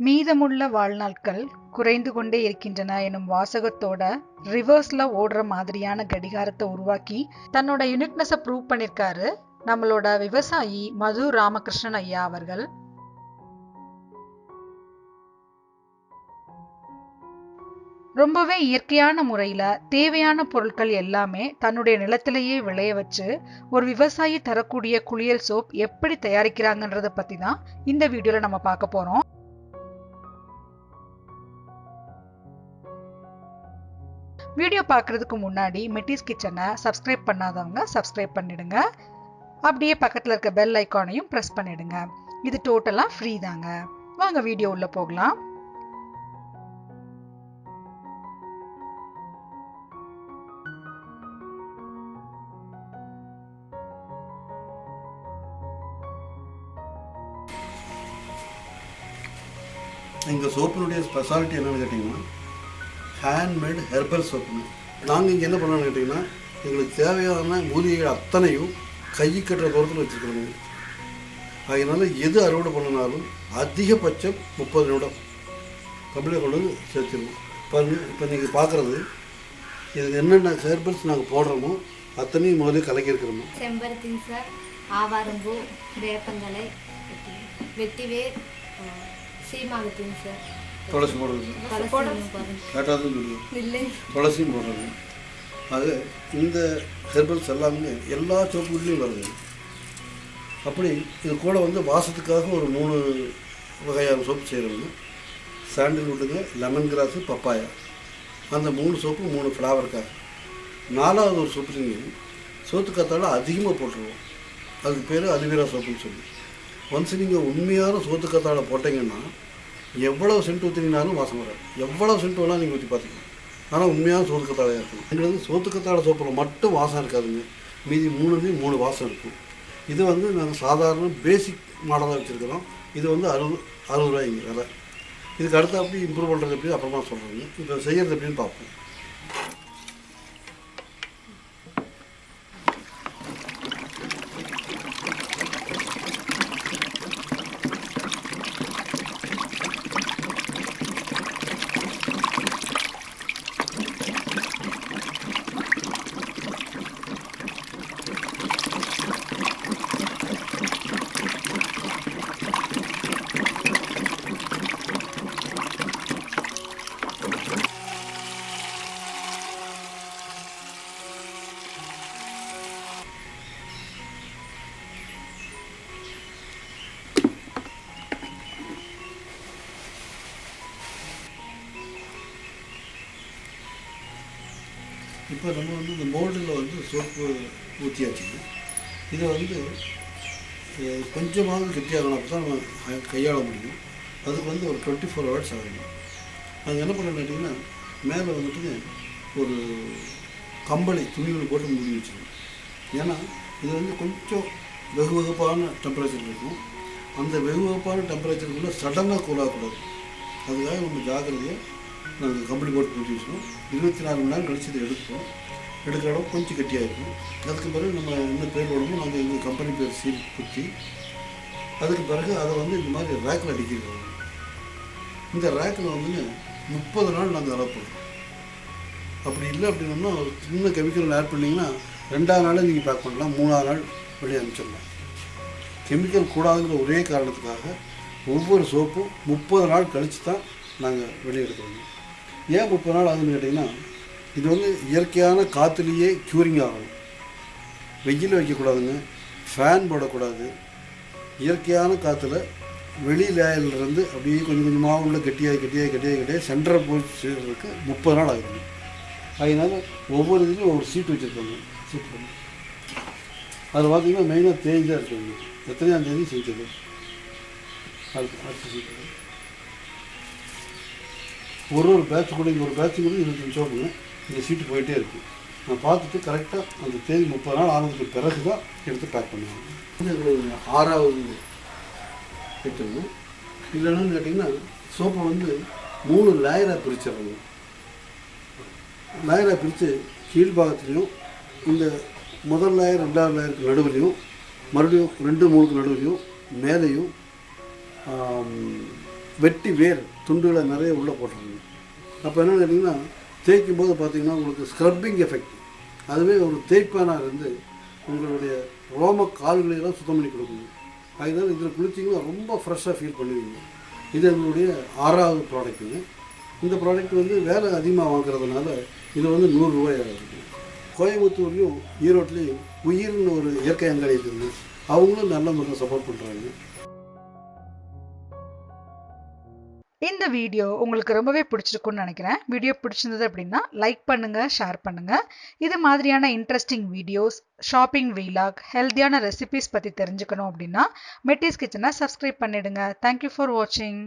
மீதமுள்ள வாழ்நாட்கள் குறைந்து கொண்டே இருக்கின்றன எனும் வாசகத்தோட ரிவர்ஸ்ல ஓடுற மாதிரியான கடிகாரத்தை உருவாக்கி தன்னோட யூனிக்னஸை ப்ரூவ் பண்ணிருக்காரு நம்மளோட விவசாயி மது ராமகிருஷ்ணன் ஐயா அவர்கள். ரொம்பவே இயற்கையான முறையில தேவையான பொருட்கள் எல்லாமே தன்னுடைய நிலத்திலேயே விளைய வச்சு ஒரு விவசாயி தரக்கூடிய குளியல் சோப் எப்படி தயாரிக்கிறாங்கன்றத பத்தி தான் இந்த வீடியோல நம்ம பார்க்க போறோம். வீடியோ பார்க்கறதுக்கு முன்னாடி மெட்டிஸ் கிச்சனை சப்ஸ்கிரைப் பண்ணாதவங்க சப்ஸ்கிரைப் பண்ணிடுங்க. அப்படியே பக்கத்தில் இருக்க பெல் ஐக்கானையும் ப்ரெஸ் பண்ணிடுங்க. இது டோட்டலாக ஃப்ரீ தாங்க. வாங்க வீடியோ உள்ள போகலாம். எங்கள் சோப்பினுடைய ஸ்பெஷாலிட்டி என்னென்னு கேட்டிங்கன்னா ஹேண்ட்மேட் ஹெர்பல் சோப்புங்க. நாங்கள் இங்கே என்ன பண்ணோன்னு கேட்டிங்கன்னா எங்களுக்கு தேவையான மூலிகைகள் அத்தனையும் கை கட்டுற தூரத்தில் வச்சுருக்கிறோங்க. அதனால் எது அறுவடை பண்ணினாலும் அதிகபட்சம் 30 நிமிடம் கம்ப்ளீட் கொண்டு வந்து சேர்த்துருவோம். பாருங்கள், இப்போ நீங்கள் பார்க்குறது இது என்னென்ன ஹெர்பல்ஸ் நாங்கள் போடுறோமோ அத்தனையும் முதலே கலக்கியிருக்கிறோமோ. செம்பருத்தி சார், ஆவாரம்பூ, வேப்பந்தலை, வெட்டிவேர், சீமாகத்தின் சார், துளசி போடுறது, கேட்டாதுன்னு சொல்லுவோம், துளசியும் போடுறது. அது இந்த ஹெர்பல்ஸ் எல்லாமே எல்லா சோப்புகள்லையும் வருது. அப்படி இது கூட வந்து வாசத்துக்காக ஒரு 3 வகையான சோப்பு செய்கிறவங்க. சாண்டில்வுட்டுங்க, லெமன் கிராஸு, பப்பாயா, அந்த 3 சோப்பு 3 ஃப்ளேவருக்காக. 4வது ஒரு சோப்பு செஞ்சு சோத்துக்காத்தால அதிகமாக போட்டுருவோம். அதுக்கு பேர் அலுவேரா சோப்புன்னு சொல்லி. ஒன்ஸ் நீங்கள் உண்மையான சோத்துக்காத்தால போட்டிங்கன்னா எவ்வளவு சென்ட் ஊற்றினாலும் வாசம் வராது. எவ்வளவு சென்ட் வேணாலும் நீங்கள் ஊற்றி பார்த்துக்கலாம். ஆனால் உண்மையான சோத்துக்கத்தாழையாக இருக்கும். எங்களுக்கு சோத்துக்கத்தாழை சோப்பில் மட்டும் வாசம் இருக்காதுங்க. மீதி 3 வாசம் இருக்கும். இது வந்து நாங்கள் சாதாரண பேசிக் மாடலாக வச்சுருக்கிறோம். இது வந்து 60 ரூபாய்ங்க விலை. இதுக்கு அடுத்து அப்படி இம்ப்ரூவ் பண்ணுறது எப்படி அப்புறமா சொல்கிறோங்க. இப்போ செய்கிறது எப்படின்னு பார்ப்போம். இப்போ நம்ம வந்து இந்த மோல்டில் வந்து சோப்பு ஊற்றியாச்சுங்க. இதை வந்து கொஞ்சமாவது கெட்டியாகணும். அப்போ தான் நம்ம கையாள முடியும். அதுக்கு வந்து ஒரு 24 ஹவர்ஸ் ஆகணும். அது என்ன பண்ணணும்னு கேட்டிங்கன்னா மேலே வந்துட்டு ஒரு கம்பளி துணிகள் போட்டு மூடி வச்சுக்கணும். ஏன்னா இது வந்து கொஞ்சம் வெகுவகுப்பான டெம்பரேச்சர் இருக்கும். அந்த வெகுவகுப்பான டெம்பரேச்சருக்குள்ளே சடனாக கூலாகக்கூடாது. அதுக்காக நம்ம ஜாக்கிரதையாக நாங்கள் கம்பளி போட்டு மூடி வச்சுக்கணும். 24 மணி நேரம் கழிச்சு இதை எடுப்போம். எடுக்கிற இடம் கொஞ்சம் கெட்டியாக இருக்கும். அதுக்கு பிறகு நம்ம என்ன பேர் போடணுமோ நாங்கள் எங்கள் கம்பெனி பேர் சீல் குத்தி அதுக்கு பிறகு அதை வந்து இந்த மாதிரி ரேக்கில் அடிக்கிறோம். இந்த ரேக்கில் வந்து 30 நாள் நாங்கள் அலோவ் பண்ணுறோம். அப்படி இல்லை அப்படின்னா ஒரு சின்ன கெமிக்கல் ஆட் பண்ணிங்கன்னா 2ஆவது நாளே நீங்கள் பேக் பண்ணலாம், 3ஆவது நாள் வெளியே அனுப்பிச்சிடலாம். கெமிக்கல் கூடாதுங்கிற ஒரே காரணத்துக்காக ஒவ்வொரு சோப்பும் 30 நாள் கழித்து தான் நாங்கள் வெளியே எடுக்கிறோம். ஏன் 30 நாள் ஆகுதுன்னு கேட்டிங்கன்னா இது வந்து இயற்கையான காற்றுலேயே க்யூரிங் ஆகணும். வெயில் வைக்கக்கூடாதுங்க, ஃபேன் போடக்கூடாது. இயற்கையான காற்றுல வெளி லேயர்லேருந்து அப்படியே கொஞ்சம் கொஞ்சமாக உள்ள கெட்டியாக சென்டரை போய் சேர்றதுக்கு 30 நாள் ஆகுதுங்க. அதனால் ஒவ்வொரு இதுலேயும் ஒவ்வொரு சீட்டு வச்சுருக்காங்க. சீட் பண்ணி அதில் பார்த்திங்கன்னா மெயினாக தேஞ்சாக இருக்குங்க. எத்தனையாம் தேதி செஞ்சது அடுத்த சீட்டு ஒரு பேட்ச் கூட இங்கே ஒரு பேட்ச் கூட 25 சோப்புங்க. இந்த சீட்டு போயிட்டே இருக்குது. நான் பார்த்துட்டு கரெக்டாக அந்த தேதி 30 நாள் ஆனதுக்கு பிறகு தான் எடுத்து பேக் பண்ணுவாங்க. எங்களுக்கு 6வது ஐட்டம்னு இல்லைன்னு கேட்டிங்கன்னா சோப்பை வந்து 3 லேயராக பிரிச்சிடறாங்க. லேயராக பிரித்து கீழ்பாகத்துலேயும் இந்த முதல் லேயர் 2வது லேயருக்கு நடுவுலையும் மறுபடியும் 2-3க்கு நடுவுலையும் மேலேயும் வெட்டி வேர் துண்டுகளை நிறைய உள்ளே போட்டுருங்க. அப்போ என்ன கேட்டிங்கன்னா தேய்க்கும் போது பார்த்தீங்கன்னா உங்களுக்கு ஸ்க்ரப்பிங் எஃபெக்ட், அதுவே ஒரு தேய்ப்பானாக இருந்து உங்களுடைய ரோம கால்களையெல்லாம் சுத்தம் பண்ணி கொடுக்குங்க. அதனால் இதில் குளிச்சிங்கன்னா ரொம்ப ஃப்ரெஷ்ஷாக ஃபீல் பண்ணுவீங்க. இது எங்களுடைய 6வது ப்ராடக்ட்டுங்க. இந்த ப்ராடக்ட் வந்து வேலை அதிகமாக வாங்குறதுனால இது வந்து 100 ரூபாய் ஆகுது. கோயம்புத்தூர்லேயும் ஈரோட்லேயும் உயிர்னு ஒரு இயற்கை அங்காடி இருக்குது, அவங்களும் நல்ல முறையில் சப்போர்ட் பண்ணுறாங்க. இந்த வீடியோ உங்களுக்கு ரொம்பவே பிடிச்சிருக்கும்னு நினைக்கிறேன். வீடியோ பிடிச்சிருந்தது அப்படின்னா லைக் பண்ணுங்க, ஷேர் பண்ணுங்க. இது மாதிரியான இன்ட்ரெஸ்டிங் வீடியோஸ், ஷாப்பிங் வீலாக், ஹெல்த்தியான ரெசிபிஸ் பற்றி தெரிஞ்சுக்கணும் அப்படின்னா மெட்டிஸ் கிச்சனை சப்ஸ்கிரைப் பண்ணிடுங்க. தேங்க்யூ ஃபார் வாட்சிங்.